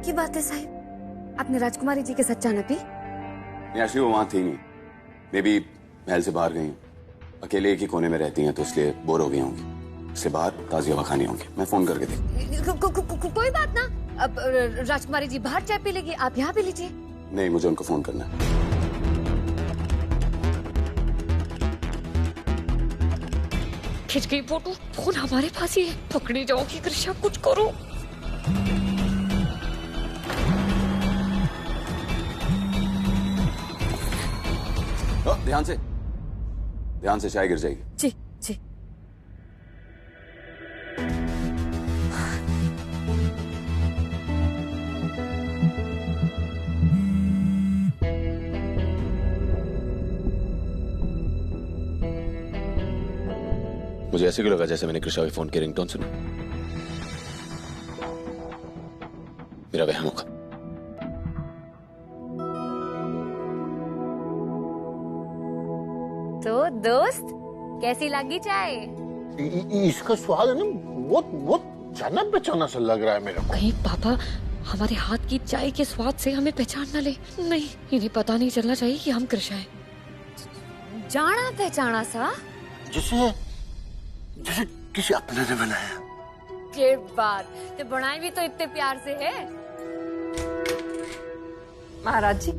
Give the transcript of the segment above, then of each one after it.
की बात है साहिब? आपने राजकुमारी जी के साथ चाय न पी? एक्चुअली वो वहां थी नहीं, मे बी महल से बाहर गई, अकेले एक ही कोने में रहती हैं तो इसलिए बोर हो गई होंगी, इसलिए बाहर ताजी हवा खानी होंगी। मैं फोन करके देख। कोई बात ना, अब राजकुमारी जी बाहर चाय पी लेगी, आप यहाँ पी लीजिए। नहीं, मुझे उनको फोन करना है। खिंच गई फोटो, फोन हमारे पास ही है, पकड़ी जाओगी कृष्णा, कुछ करो। ध्यान से चाय गिर जाएगी। जी जी। मुझे ऐसे क्यों लगा जैसे मैंने कृष्णा के फोन की रिंगटोन सुना? मेरा वहम होगा। तो दोस्त, कैसी लगी चाय? इसका स्वाद है ना, बहुत जाना पहचाना सा लग रहा है मेरे को। कहीं पापा हमारे हाथ की चाय के स्वाद से हमें पहचान न ले। नहीं, इन्हें पता नहीं चलना चाहिए कि हम कृष्णा हैं। जाना पहचाना सा? जैसे किसी अपने ने बनाया। ये बात तो बनाई भी तो इतने प्यार से है। महाराज जी,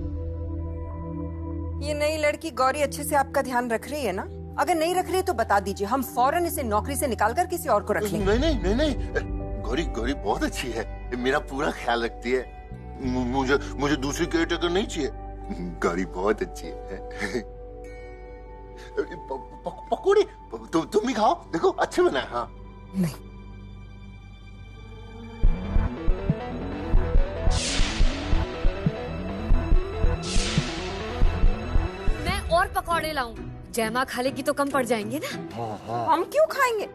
ये नई लड़की गौरी अच्छे से आपका ध्यान रख रही है ना? अगर नहीं रख रही है तो बता दीजिए, हम फौरन इसे नौकरी से निकालकर किसी और को रख लेंगे। नहीं, गौरी बहुत अच्छी है, मेरा पूरा ख्याल रखती है। मुझे दूसरी केयरटेकर नहीं चाहिए। गौरी बहुत अच्छी है। पकौड़ी तुम भी खाओ, देखो अच्छे बनाए। हाँ नहीं, मैं और पकौड़े लाऊं, जयमा खा लेगी तो कम पड़ जाएंगे ना। हम क्यों खाएंगे?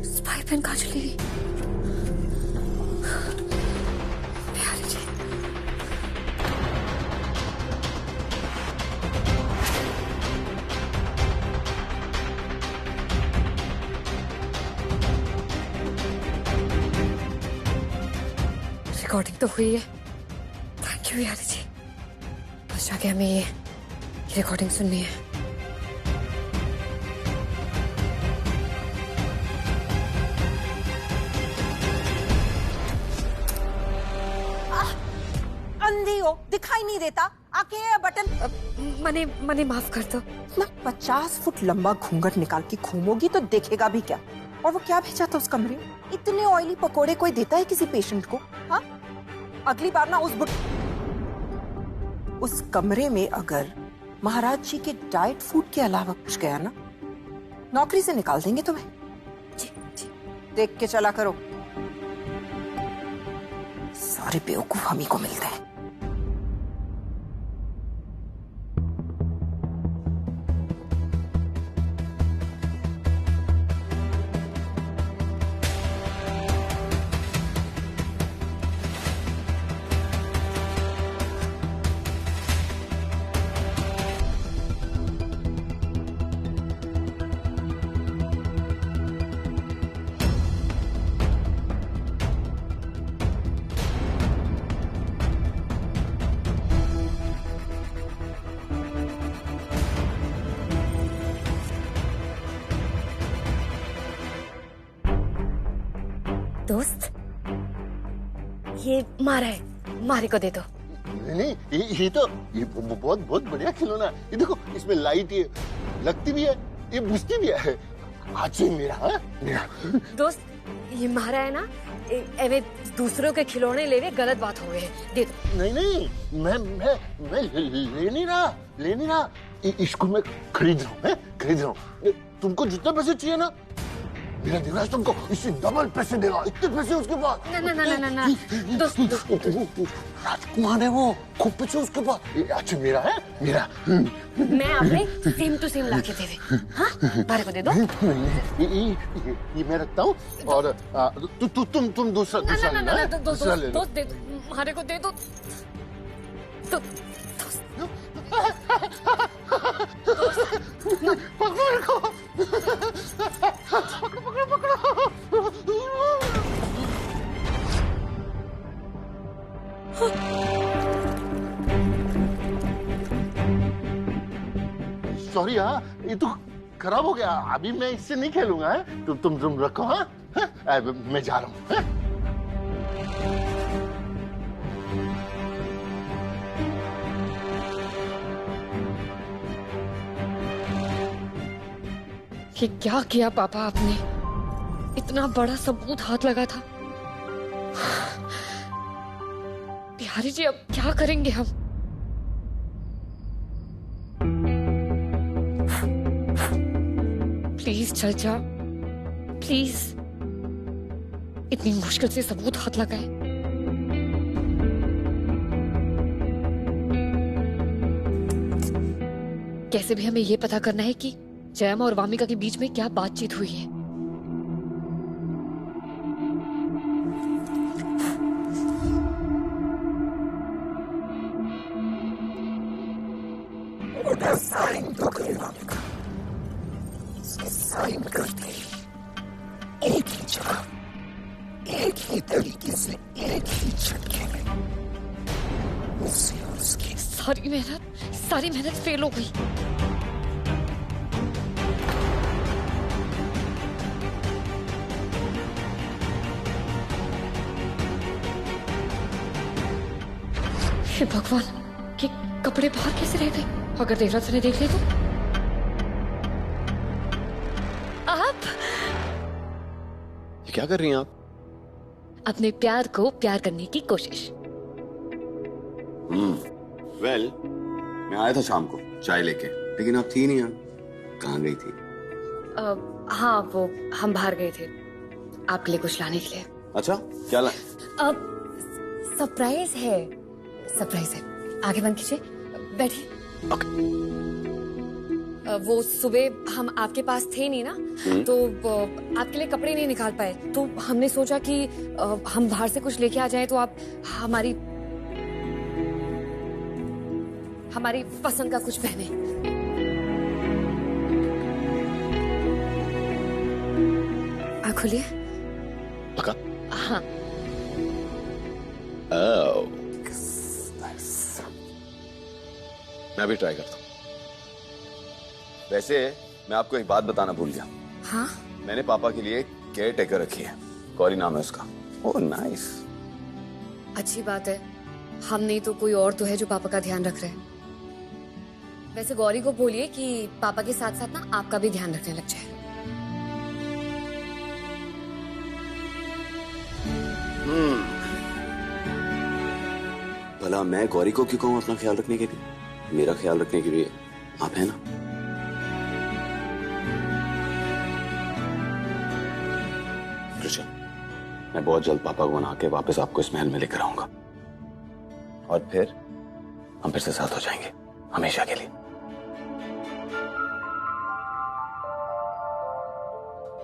स्पाई पेन कहाँ चली गई? रिकॉर्डिंग तो हुई है, थैंक यू यार जी। बस जाके हमें ये रिकॉर्डिंग सुननी है। अंधी हो, दिखाई नहीं देता? आके ये बटन। मने माफ कर दो। ना 50 फुट लंबा घूंघट निकाल के घूमोगी तो देखेगा भी क्या? और वो क्या भेजा था उस कमरे में? इतने ऑयली पकोड़े कोई देता है किसी पेशेंट को? हाँ, अगली बार ना उस कमरे में अगर महाराज जी के डाइट फूड के अलावा कुछ गया ना, नौकरी से निकाल देंगे तुम्हें। जी जी। देख के चला करो, सारे बेवकूफ हम ही को मिलते हैं। दोस्त, ये मारा है, मारे को दे दो। नहीं, ये बहुत बढ़िया खिलौना। ये देखो, इसमें लाइट ये लगती भी है, ये बुझती भी है। आज ही मेरा। दोस्त, ये मारा है ना, एवे दूसरों के खिलौने लेने गलत बात हो गई है, दे दो। नहीं, मैं ले नहीं रहा। इसको मैं खरीद रहा हूँ। तुमको जितना पैसे चाहिए ना, मेरा देवराज तुमको इससे डबल पैसे देगा, इतने पैसे उसके पास। ना दोस्त राजकुमार है वो, खूब पैसे उसके पास। अच्छा मेरा है, मेरा। मैं आपने सेम टू सेम लाके दे दे। हाँ भारे को दे दो। ये मैं रखता हूँ और तुम दूसरा लेना। दूसरा ले लो। दोस्त दे दो, भारे को दे दो। पकड़ को। सॉरी हाँ, ये तो खराब हो गया, अभी मैं इससे नहीं खेलूंगा। है तुम रखो। हाँ मैं जा रहा हूँ। ये क्या किया पापा आपने? इतना बड़ा सबूत हाथ लगा था। बिहारी जी अब क्या करेंगे हम? प्लीज चल जा, प्लीज। इतनी मुश्किल से सबूत हाथ लगाए। कैसे भी हमें ये पता करना है कि जयम और वामिका के बीच में क्या बातचीत हुई है। साइन तो करे वामिका, साइन कर दे। एक ही जगह, एक ही तरीके से, एक ही झटके में उसे और उसकी सारी मेहनत फेल हो गई। हे भगवान, ये कपड़े बाहर कैसे रह गए? अगर देवराज ने देख लिया तो? आप ये क्या कर रही हैं आप? अपने प्यार को प्यार करने की कोशिश। वेल, मैं आया था शाम को चाय लेके, लेकिन आप थी नहीं यहाँ। कहाँ गई थी? हाँ वो हम बाहर गए थे आपके लिए कुछ लाने के लिए। अच्छा क्या ला? सरप्राइज है, सरप्राइज है। आगे बंद कीजिए, बैठिए। वो सुबह हम आपके पास थे नहीं ना, तो आपके लिए कपड़े नहीं निकाल पाए, तो हमने सोचा कि हम बाहर से कुछ लेके आ जाएं तो आप हमारी पसंद का कुछ पहने। आँख खोलिए। पक्का? हाँ। मैं भी ट्राई करता हूँ। वैसे मैं आपको एक बात बताना भूल गया। हाँ? मैंने पापा के लिए केयर टेकर रखी है, गौरी नाम है उसका। Oh nice. अच्छी बात है, हम नहीं तो कोई और तो है जो पापा का ध्यान रख रहे हैं। वैसे गौरी को बोलिए कि पापा के साथ साथ ना आपका भी ध्यान रखने लग जाए। भला मैं गौरी को क्यों कहूँ अपना ख्याल रखने के लिए? मेरा ख्याल रखने के लिए आप है ना। कृष्ण, मैं बहुत जल्द पापा को मना के वापस आपको इस महल में लेकर आऊंगा, और फिर हम फिर से साथ हो जाएंगे हमेशा के लिए।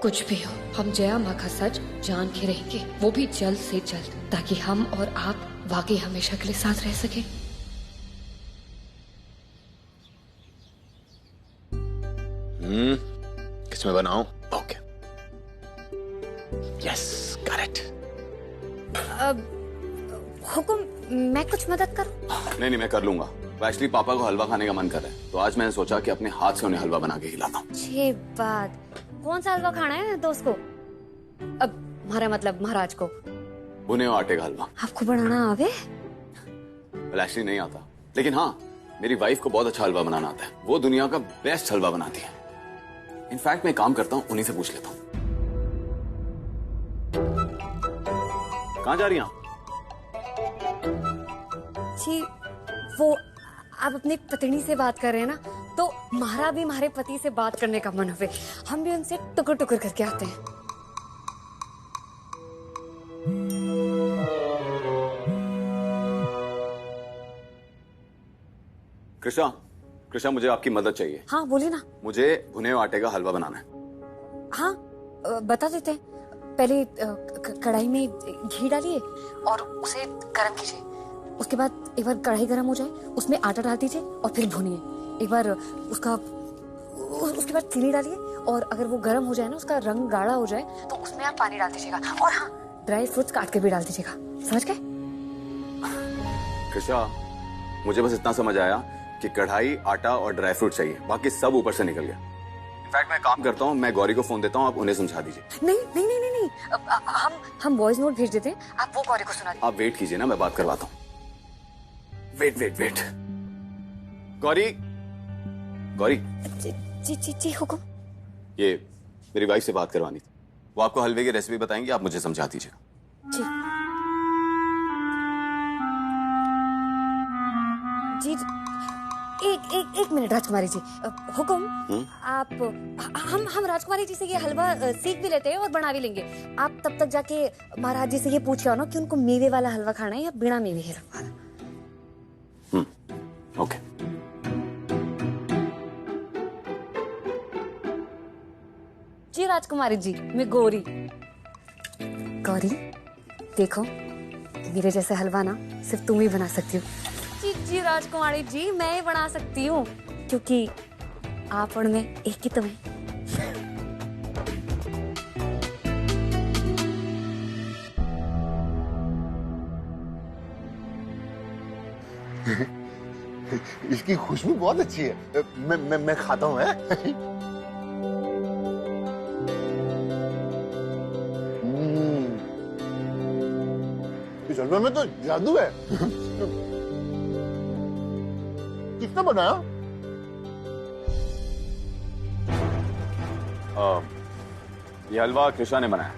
कुछ भी हो, हम जया माँ का सच जान के रहेंगे, वो भी जल्द से जल्द, ताकि हम और आप वाकई हमेशा के लिए साथ रह सके। किसमें बनाऊं? Okay, yes, correct. हुकुम, मैं कुछ मदद करूं? नहीं, मैं कर लूंगा। तो एक्चुअली पापा को हलवा खाने का मन कर रहा है, तो आज मैंने सोचा कि अपने हाथ से उन्हें हलवा बना के खिलाता हूँ। अच्छी बात। कौन सा हलवा खाना है दोस्त को? अब हमारा मतलब महाराज को। भुने हुए आटे का हलवा। आपको बनाना आवे? एक्चुअली नहीं आता, लेकिन हाँ, मेरी वाइफ को बहुत अच्छा हलवा बनाना आता है। वो दुनिया का बेस्ट हलवा बनाती है। इनफैक्ट मैं काम करता हूँ, उन्हीं से पूछ लेता हूँ। कहाँ जा रही हैं आप? जी, वो आप अपनी पत्नी से बात कर रहे हैं ना, तो हमारा भी हमारे पति से बात करने का मन हुए, हम भी उनसे टुकर टुकर करके आते हैं। कृष्णा, कृष्णा मुझे आपकी मदद चाहिए। हाँ बोलिए ना। मुझे भुने हुए आटे का हलवा बनाना है। हाँ बता देते हैं। पहले कढ़ाई में घी डालिए और उसे गर्म कीजिए। उसके बाद एक बार कढ़ाई गर्म हो जाए उसमें आटा डाल दीजिए और फिर भूनिए। एक बार उसके बाद चीनी डालिए और अगर वो गर्म हो जाए ना, उसका रंग गाढ़ा हो जाए तो उसमें आप पानी डाल दीजिएगा। और हाँ, ड्राई फ्रूट्स काट के भी डाल दीजिएगा। समझ गए? कृष्णा, मुझे बस इतना समझ आया कि कढ़ाई, आटा और ड्राई फ्रूट चाहिए, बाकी सब ऊपर से निकल गया। इनफैक्ट मैं काम करता हूँ, मैं गौरी को फोन देता हूँ, आप उन्हें समझा दीजिए। नहीं नहीं नहीं नहीं नहीं, हम वॉइस नोट भेज देते हैं, आप वो गौरी को सुना दीजिए। आप वेट कीजिए ना, मैं बात करवाता हूँ। Wait wait wait. Gauri, Gauri. जी जी जी हुकुम। ये मेरी वाइफ से बात करवानी थी। वो आपको हलवे की रेसिपी बताएंगे, आप मुझे समझा दीजिएगा। जी जी। एक मिनट राजकुमारी जी। हुकुम। आप हम राजकुमारी जी से ये हलवा सीख भी लेते हैं और बना भी लेंगे। आप तब तक जाके महाराज जी से ये पूछ के आओ ना कि उनको मेवे वाला हलवा खाना है या बिना मेवे वाला। ओके। जी राजकुमारी जी, मैं गौरी। गौरी देखो, मेरे जैसे हलवा ना सिर्फ तुम ही बना सकती हो। जी जी राजकुमारी जी, मैं ही बना सकती हूँ, क्योंकि आप और मैं एक ही तो हैं। इसकी खुशबू बहुत अच्छी है। मैं खाता हूँ। इस हलवे में तो जादू है। किसने बनाया? ये हलवा कृष्णा ने बनाया।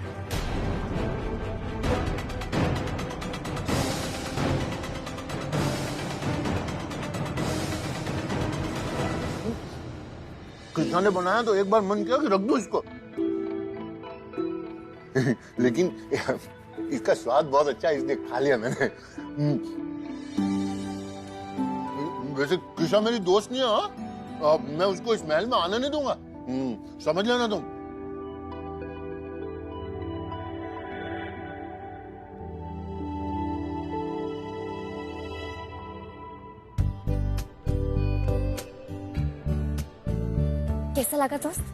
कृष्णा ने बनाया तो एक बार मन किया कि रख दो इसको। लेकिन इसका स्वाद बहुत अच्छा है, इसलिए खा लिया मैंने। वैसे कृष्णा मेरी दोस्त नहीं है। हाँ, मैं उसको इस महल में आने नहीं दूंगा। समझ लेना तुम। कैसा लगा दोस्त?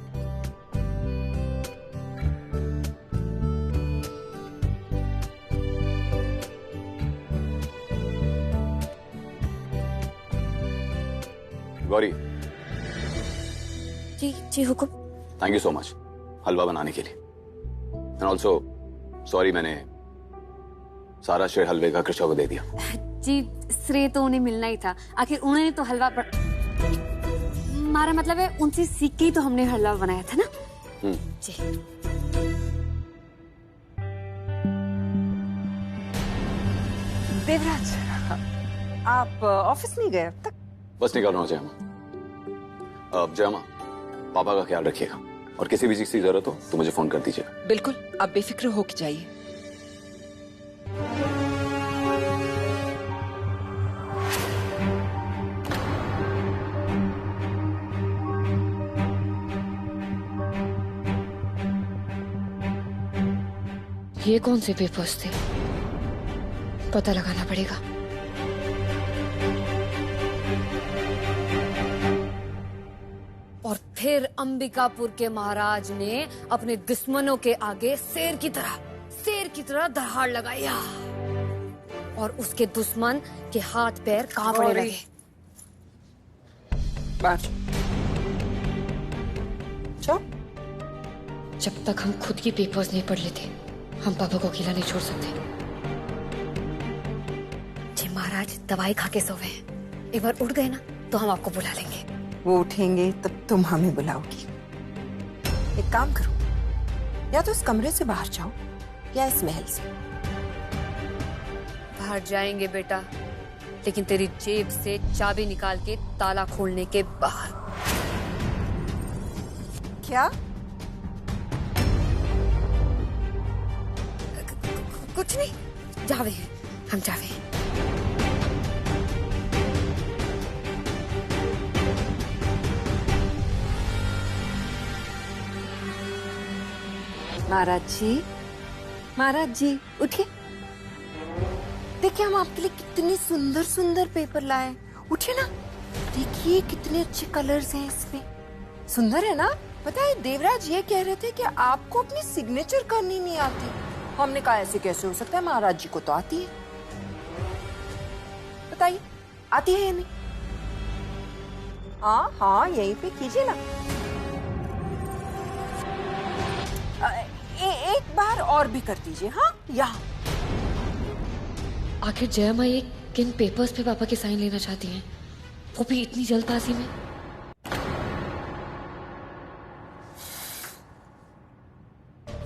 गौरी। जी जी हुकुम। थैंक यू सो मच हलवा बनाने के लिए। एंड ऑल्सो सॉरी, मैंने सारा श्रेय हलवे का कृष्णा को दे दिया। जी श्रेय तो उन्हें मिलना ही था, आखिर उन्होंने तो हलवा हमारा मतलब है उनसे सीख के ही तो हमने हलवा बनाया था ना। जी। देवराज, आप ऑफिस नहीं गए अब तक? बस निकल रहा हूँ जयमा। जयमा, पापा का ख्याल रखिएगा और किसी भी चीज की जरूरत हो तो मुझे फोन कर दीजिएगा। बिल्कुल, आप बेफिक्र होके जाइए। ये कौन से पेपर्स थे? पता लगाना पड़ेगा। और फिर अंबिकापुर के महाराज ने अपने दुश्मनों के आगे शेर की तरह दहाड़ लगाया और उसके दुश्मन के हाथ पैर कांपने लगे। जब तक हम खुद की पेपर्स नहीं पढ़ लेते, हम पापा को अकेला नहीं छोड़ सकते। जी महाराज दवाई खा के सोए हैं, एक बार उठ गए ना तो हम आपको बुला लेंगे। वो उठेंगे तब तुम हमें बुलाओगी। एक काम करो, या तो इस कमरे से बाहर जाओ या इस महल से। बाहर जाएंगे बेटा, लेकिन तेरी जेब से चाबी निकाल के ताला खोलने के बाद। क्या? कुछ नहीं, जावे हैं हम, जावे हैं। महाराज जी उठिए। देखिए हम आपके लिए कितने सुंदर सुंदर पेपर लाए। उठिए ना, देखिए कितने अच्छे कलर्स हैं इसमें। सुंदर है ना? पता है देवराज ये कह रहे थे कि आपको अपनी सिग्नेचर करनी नहीं आती। हमने कहा ऐसे कैसे हो सकता है, महाराज जी को तो आती है। बताइए आती है या नहीं? हाँ हाँ यहीं पे कीजिए ना। एक बार और भी कर दीजिए। हाँ यहाँ। आखिर जया माँ ये किन पेपर्स पे पापा के साइन लेना चाहती हैं, वो भी इतनी जल्दबाजी में?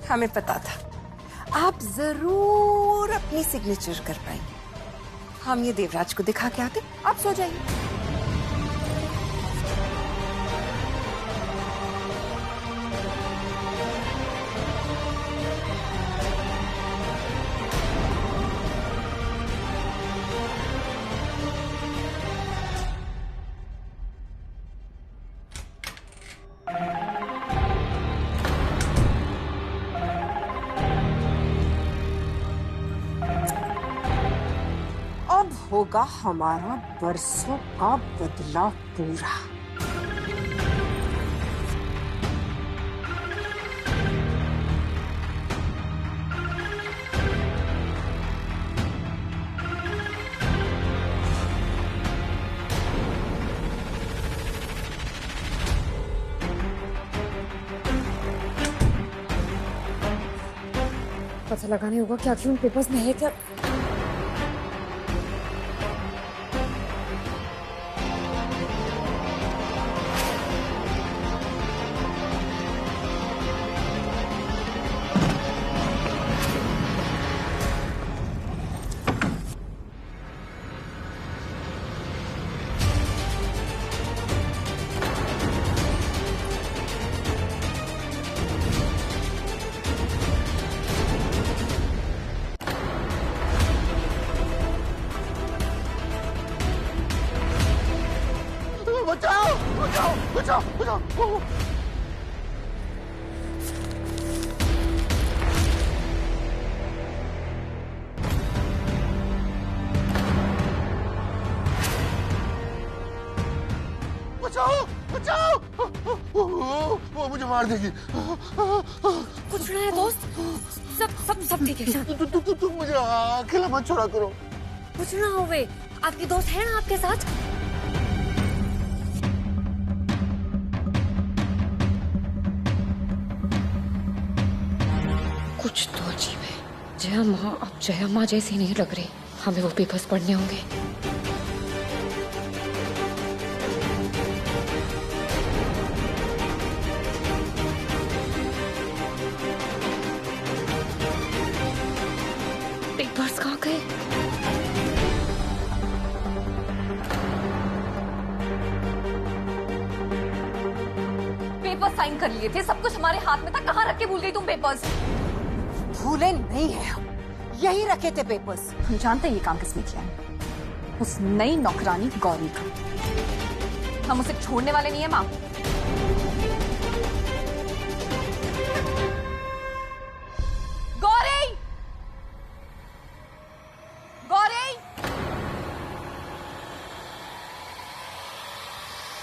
हमें पता था आप जरूर अपनी सिग्नेचर कर पाएंगे। हम ये देवराज को दिखा के आते। आप सो जाइए। अब होगा हमारा बरसों का बदला पूरा। पता लगाने होगा कि आखिर उन पेपर्स में है क्या। बचाओ बचाओ बचाओ बचाओ। बचाओ बचाओ, वो मुझे मार देगी। कुछ नहीं है दोस्त, सब सब सब ठीक है। तुम मुझे अकेला मत छोड़ा करो। कुछ ना होवे, आपकी दोस्त है ना आपके साथ। कुछ तो अजीब है। जया माँ अब जया माँ जैसी नहीं लग रही। हमें वो पेपर्स पढ़ने होंगे। पेपर्स कहाँ गए? पेपर साइन कर लिए थे, सब कुछ हमारे हाथ में था। कहाँ रख के भूल गई तुम पेपर्स? भूले नहीं है हम, यही रखे थे पेपर्स। हम जानते हैं ये काम किसने किया है, उस नई नौकरानी गौरी का। हम उसे छोड़ने वाले नहीं है माँ। गौरी, गौरी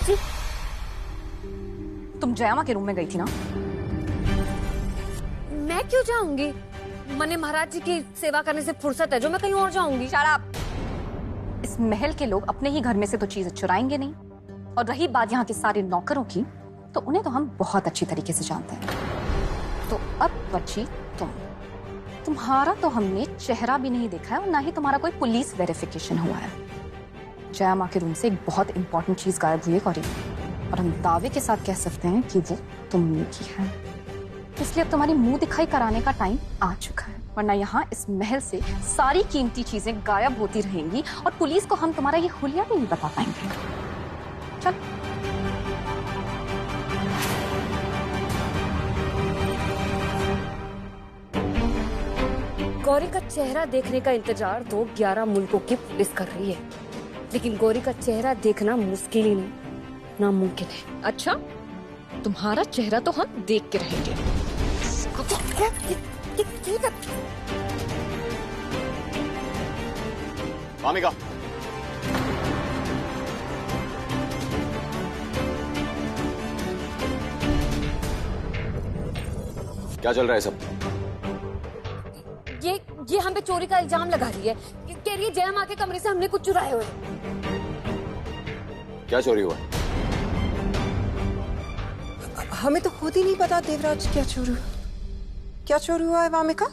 जी, तुम जया माँ के रूम में गई थी ना? मैं क्यों जाऊंगी? मने महाराज जी की सेवा करने से फुर्सत है जो मैं कहीं और जाऊंगी? शराब। इस महल के लोग अपने ही घर में से तो चीजें चुराएंगे नहीं। और रही बात यहाँ के सारे नौकरों की, तो उन्हें तो हम बहुत अच्छी तरीके से जानते हैं। तो अब बची तुम्हारा तो हमने चेहरा भी नहीं देखा है और ना ही तुम्हारा कोई पुलिस वेरिफिकेशन हुआ है। जया माँ के रूम से एक बहुत इंपॉर्टेंट चीज गायब हुई है गौरी, और हम दावे के साथ कह सकते हैं कि वो तुमने की है। इसलिए अब तुम्हारी मुंह दिखाई कराने का टाइम आ चुका है, वरना यहाँ इस महल से सारी कीमती चीजें गायब होती रहेंगी और पुलिस को हम तुम्हारा ये हुलिया भी नहीं बता पाएंगे। चल। गौरी का चेहरा देखने का इंतजार तो 11 मुल्कों की पुलिस कर रही है, लेकिन गौरी का चेहरा देखना मुश्किल ही नहीं, नामुमकिन है। अच्छा, तुम्हारा चेहरा तो हम देख के रहेंगे। वामिका, क्या चल रहा है सब? ये हम पे चोरी का इल्जाम लगा रही है। कह रही है जया माँ के कमरे से हमने कुछ चुराए हुए। क्या चोरी हुआ? हमें तो खुद ही नहीं पता देवराज क्या चोरी हुआ है वामिका।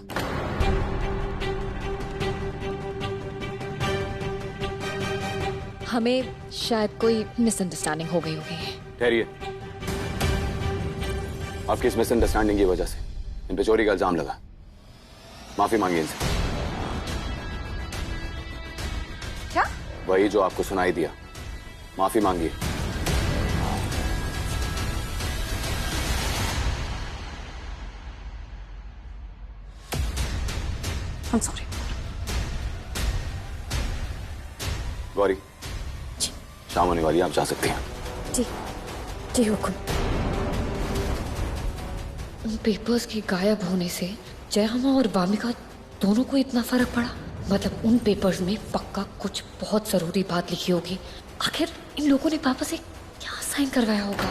हमें शायद कोई मिसअंडरस्टैंडिंग हो गई होगी। ठहरिए, आपकी इस मिसअंडरस्टैंडिंग की वजह से इन पे चोरी का इल्जाम लगा। माफी मांगिए इनसे। क्या? वही जो आपको सुनाई दिया, माफी मांगिए। I'm sorry. गौरी, शाम होने वाली है, आप जा सकते हैं। जी जी हुकुम। उन पेपर्स के गायब होने से जयहमा और वामिका दोनों को इतना फर्क पड़ा। मतलब उन पेपर्स में पक्का कुछ बहुत जरूरी बात लिखी होगी। आखिर इन लोगों ने पापा से क्या साइन करवाया होगा?